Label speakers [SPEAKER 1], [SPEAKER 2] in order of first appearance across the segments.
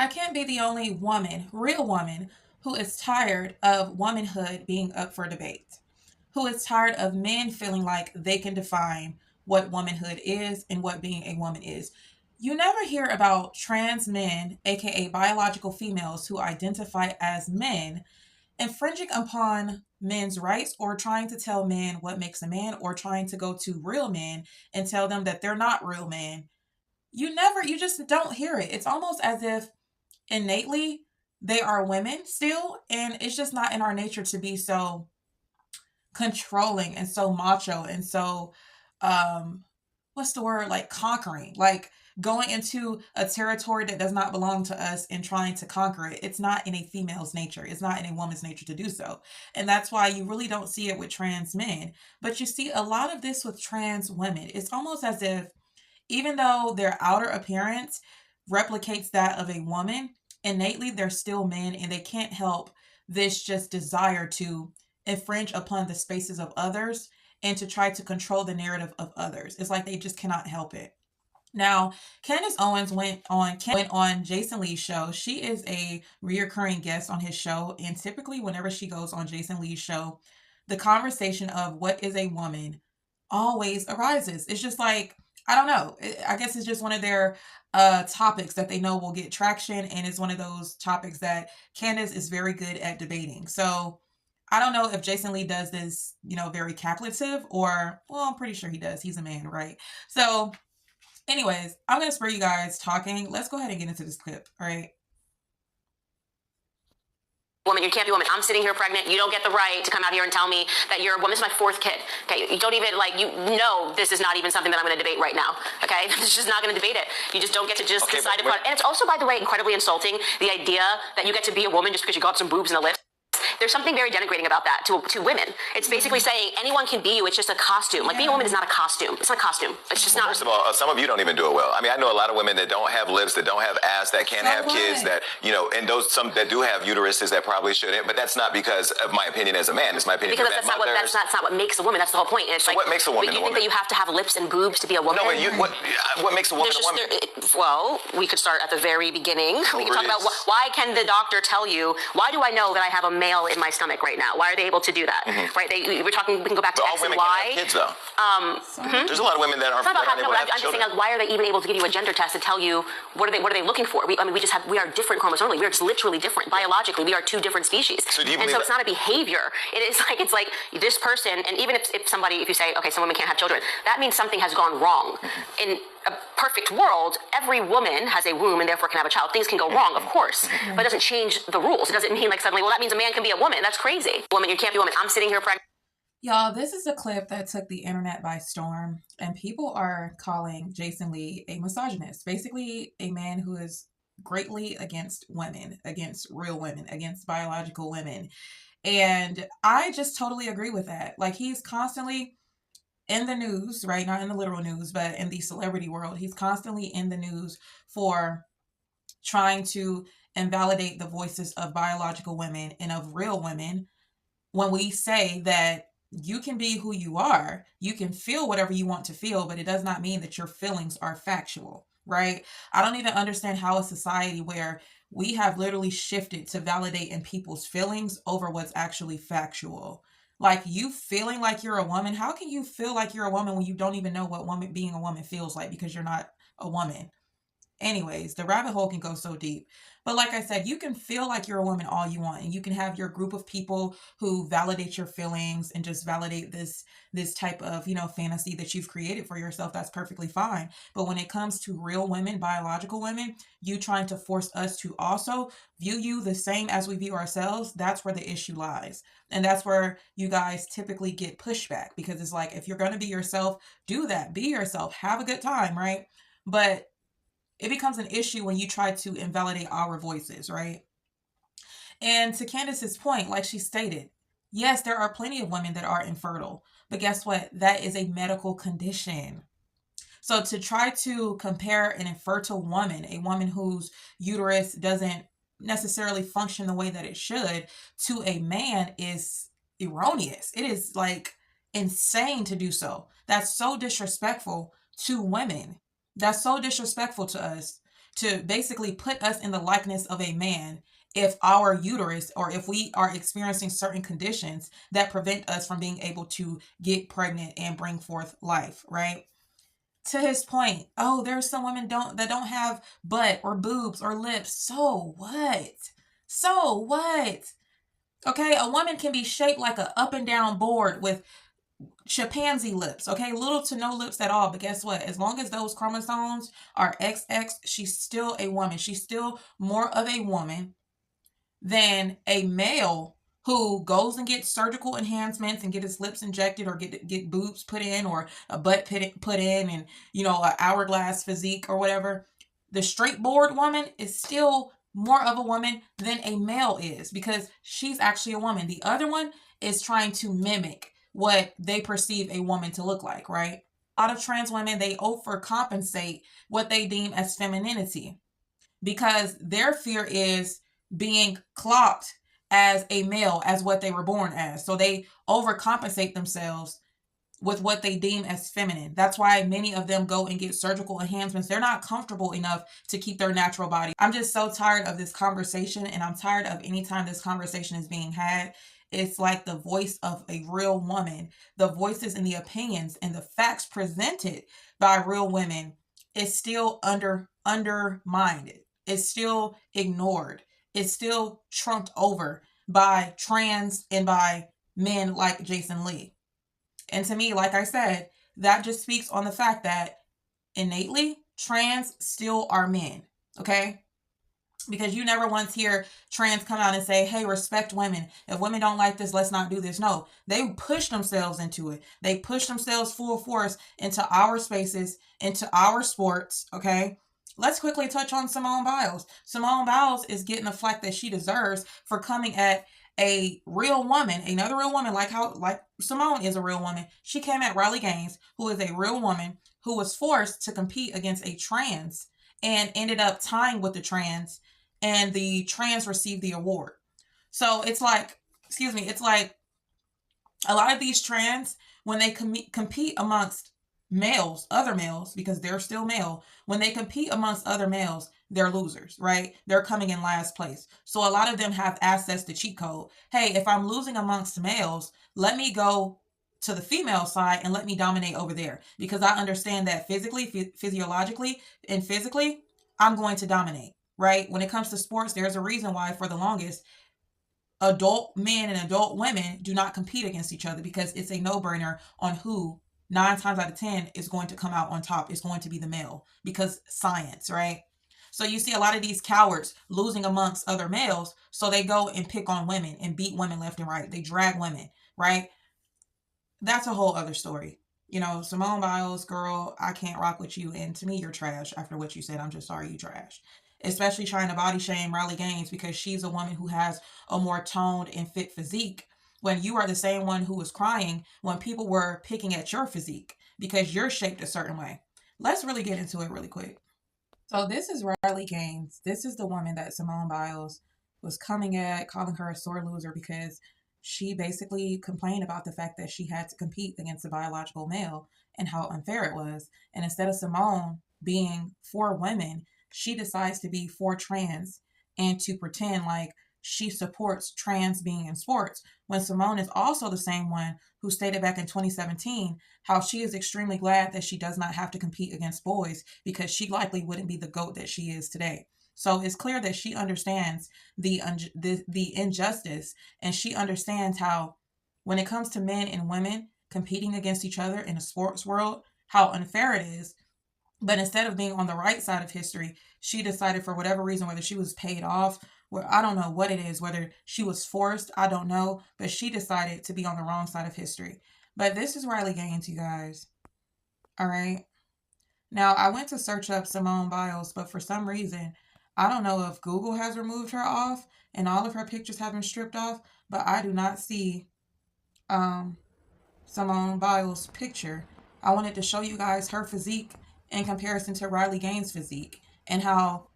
[SPEAKER 1] I can't be the only woman, real woman, who is tired of womanhood being up for debate, who is tired of men feeling like they can define what womanhood is and what being a woman is. You never hear about trans men, aka biological females who identify as men, infringing upon men's rights or trying to tell men what makes a man or trying to go to real men and tell them that they're not real men. You just don't hear it. It's almost as if innately they are women still, and it's just not in our nature to be so controlling and so macho and so what's the word, like conquering, like going into a territory that does not belong to us and trying to conquer it. It's not in a female's nature, it's not in a woman's nature to do so. And that's why you really don't see it with trans men, but you see a lot of this with trans women. It's almost as if even though their outer appearance replicates that of a woman, innately they're still men, and they can't help this just desire to infringe upon the spaces of others and to try to control the narrative of others. It's like they just cannot help it. Now, Candace Owens went on Jason Lee's show. She is a reoccurring guest on his show, and typically whenever she goes on Jason Lee's show, the conversation of what is a woman always arises. It's just like, I don't know. I guess it's just one of their topics that they know will get traction, and it's one of those topics that Candace is very good at debating. So I don't know if Jason Lee does this, very calculative, or, well, I'm pretty sure he does. He's a man, right? So anyways, I'm going to spare you guys talking. Let's go ahead and get into this clip, all right?
[SPEAKER 2] Woman, you can't be a woman. I'm sitting here pregnant. You don't get the right to come out here and tell me that you're a woman. This is my fourth kid. Okay, you don't even this is not even something that I'm going to debate right now. Okay, it's just not going to debate it. You just don't get to just decide upon. And it's also, by the way, incredibly insulting, the idea that you get to be a woman just because you got some boobs in the lips. There's something very denigrating about that to women. It's basically saying anyone can be you. It's just a costume. Like, being a woman is not a costume. It's not a costume. It's just not.
[SPEAKER 3] First of all, some of you don't even do it well. I mean, I know a lot of women that don't have lips, that don't have ass, that can't have kids, that, and some that do have uteruses that probably shouldn't. But that's not because of my opinion as a man. It's my opinion
[SPEAKER 2] because that's not what makes a woman. That's the whole point. It's
[SPEAKER 3] so
[SPEAKER 2] like,
[SPEAKER 3] what makes a woman a woman?
[SPEAKER 2] You think that you have to have lips and boobs to be a woman?
[SPEAKER 3] No, but what makes a woman a woman?
[SPEAKER 2] Well, we could start at the very beginning. We could talk about why can the doctor tell you, why do I know that I have a male in my stomach right now? Why are they able to do that? Mm-hmm. Right? We can go back to X and Y.
[SPEAKER 3] All women can have kids, though. There's a lot of women that are.
[SPEAKER 2] It's not about I'm just saying, like, why are they even able to give you a gender test to tell you what are they looking for? We are different chromosomally. We are just literally different biologically. We are two different species. So it's not a behavior. It's like this person, and even if you say, okay, some women can't have children, that means something has gone wrong. Mm-hmm. In a perfect world, every woman has a womb and therefore can have a child. Things can go wrong, of course, but it doesn't change the rules. It doesn't mean like suddenly, well, that means a man can be a woman. That's crazy. Woman, you can't be a woman. I'm sitting here pregnant.
[SPEAKER 1] Y'all, this is a clip that took the internet by storm, and people are calling Jason Lee a misogynist, basically a man who is greatly against women, against real women, against biological women. And I just totally agree with that. Like, he's constantly in the news, right? Not in the literal news, but in the celebrity world. He's constantly in the news for trying to invalidate the voices of biological women and of real women when we say that you can be who you are, you can feel whatever you want to feel, but it does not mean that your feelings are factual, right? I don't even understand how a society where we have literally shifted to validating people's feelings over what's actually factual. Like, you feeling like you're a woman, how can you feel like you're a woman when you don't even know what being a woman feels like because you're not a woman? Anyways, the rabbit hole can go so deep. But like I said, you can feel like you're a woman all you want, and you can have your group of people who validate your feelings and just validate this type of, fantasy that you've created for yourself. That's perfectly fine. But when it comes to real women, biological women, you trying to force us to also view you the same as we view ourselves, that's where the issue lies. And that's where you guys typically get pushback, because it's like, if you're going to be yourself, do that. Be yourself. Have a good time, right? But it becomes an issue when you try to invalidate our voices, right? And to Candace's point, like she stated, yes, there are plenty of women that are infertile, but guess what? That is a medical condition. So to try to compare an infertile woman, a woman whose uterus doesn't necessarily function the way that it should, to a man is erroneous. It is like insane to do so. That's so disrespectful to women. That's so disrespectful to us. to basically put us in the likeness of a man if our uterus, or if we are experiencing certain conditions that prevent us from being able to get pregnant and bring forth life, right? To his point, oh, there's some women that don't have butt or boobs or lips. So what? So what? Okay, a woman can be shaped like a up and down board with chimpanzee lips, okay? Little to no lips at all. But guess what? As long as those chromosomes are XX, she's still a woman. She's still more of a woman than a male who goes and gets surgical enhancements and get his lips injected, or get boobs put in, or a butt put in, and, you know, an hourglass physique or whatever. The straight board woman is still more of a woman than a male is, because she's actually a woman. The other one is trying to mimic what they perceive a woman to look like, right? A lot of trans women, they overcompensate what they deem as femininity, because their fear is being clocked as a male, as what they were born as. So they overcompensate themselves with what they deem as feminine. That's why many of them go and get surgical enhancements. They're not comfortable enough to keep their natural body. I'm just so tired of this conversation, and I'm tired of any time this conversation is being had. It's like the voice of a real woman, the voices and the opinions and the facts presented by real women is still undermined. It's still ignored. It's still trumped over by trans and by men like Jason Lee. And to me, like I said, that just speaks on the fact that innately trans still are men, okay? Because you never once hear trans come out and say, hey, respect women. If women don't like this, let's not do this. No, they push themselves into it. They push themselves full force into our spaces, into our sports, okay? Let's quickly touch on Simone Biles. Simone Biles is getting the flack that she deserves for coming at a real woman, another real woman, like Simone is a real woman. She came at Riley Gaines, who is a real woman who was forced to compete against a trans and ended up tying with the trans, and the trans received the award. So it's like, it's like a lot of these trans, when they compete amongst males, other males, because they're still male, when they compete amongst other males, they're losers, right? They're coming in last place. So a lot of them have access to cheat code. Hey, if I'm losing amongst males, let me go to the female side and let me dominate over there, because I understand that physiologically and physically, I'm going to dominate, right? When it comes to sports, there's a reason why for the longest adult men and adult women do not compete against each other, because it's a no-brainer on who 9 times out of 10 is going to come out on top. It's going to be the male, because science, right? So you see a lot of these cowards losing amongst other males, so they go and pick on women and beat women left and right. They drag women, right? That's a whole other story. You know, Simone Biles, girl, I can't rock with you. And to me, you're trash after what you said. I'm just sorry you trash. Especially trying to body shame Riley Gaines because she's a woman who has a more toned and fit physique, when you are the same one who was crying when people were picking at your physique because you're shaped a certain way. Let's really get into it really quick. So this is Riley Gaines. This is the woman that Simone Biles was coming at, calling her a sore loser because she basically complained about the fact that she had to compete against a biological male and how unfair it was. And instead of Simone being for women, she decides to be for trans and to pretend like she supports trans being in sports, when Simone is also the same one who stated back in 2017 how she is extremely glad that she does not have to compete against boys because she likely wouldn't be the GOAT that she is today. So it's clear that she understands the injustice, and she understands how, when it comes to men and women competing against each other in a sports world, how unfair it is. But instead of being on the right side of history, she decided, for whatever reason, whether she was paid off, or I don't know what it is, whether she was forced, I don't know, but she decided to be on the wrong side of history. But this is Riley Gaines, you guys. All right. Now, I went to search up Simone Biles, but for some reason, I don't know if Google has removed her off and all of her pictures have been stripped off, but I do not see Simone Biles' picture. I wanted to show you guys her physique in comparison to Riley Gaines' physique, and how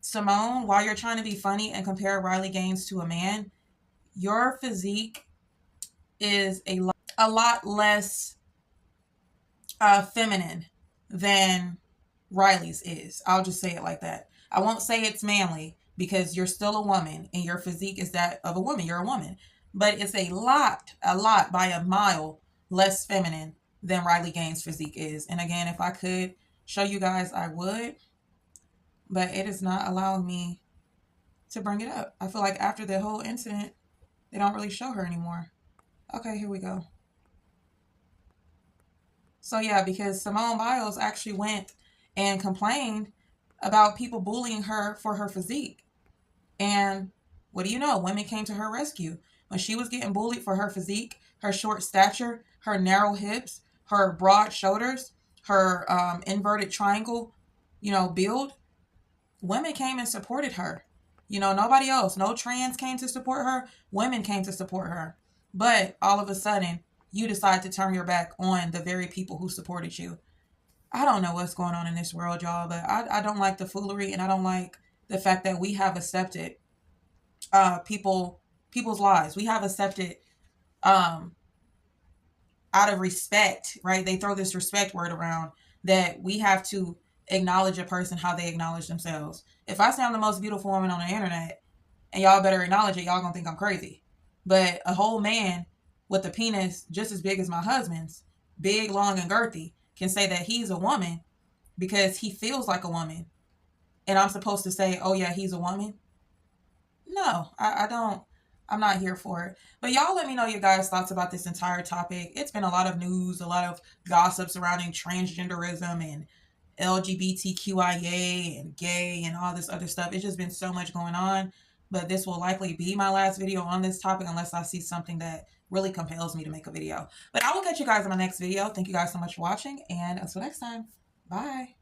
[SPEAKER 1] Simone, while you're trying to be funny and compare Riley Gaines to a man, your physique is a lot less feminine than Riley's is. I'll just say it like that. I won't say it's manly because you're still a woman and your physique is that of a woman. You're a woman. But it's a lot by a mile less feminine than Riley Gaines' physique is. And again, if I could show you guys, I would. But it is not allowing me to bring it up. I feel like after the whole incident, they don't really show her anymore. Okay, here we go. So yeah, because Simone Biles actually went and complained about people bullying her for her physique. And what do you know? Women came to her rescue. When she was getting bullied for her physique, her short stature, her narrow hips, her broad shoulders, her inverted triangle, build, women came and supported her. Nobody else, no trans came to support her. Women came to support her. But all of a sudden, you decide to turn your back on the very people who supported you. I don't know what's going on in this world, y'all, but I don't like the foolery, and I don't like the fact that we have accepted people's lives. We have accepted out of respect, right? They throw this respect word around that we have to acknowledge a person how they acknowledge themselves. If I say I'm the most beautiful woman on the internet and y'all better acknowledge it, y'all gonna think I'm crazy. But a whole man with a penis just as big as my husband's, big, long, and girthy, can say that he's a woman because he feels like a woman. And I'm supposed to say, oh yeah, he's a woman? No, I don't. I'm not here for it. But y'all let me know your guys' thoughts about this entire topic. It's been a lot of news, a lot of gossip surrounding transgenderism and LGBTQIA and gay and all this other stuff. It's just been so much going on. But this will likely be my last video on this topic unless I see something that really compels me to make a video. But I will catch you guys in my next video. Thank you guys so much for watching, and until next time, bye.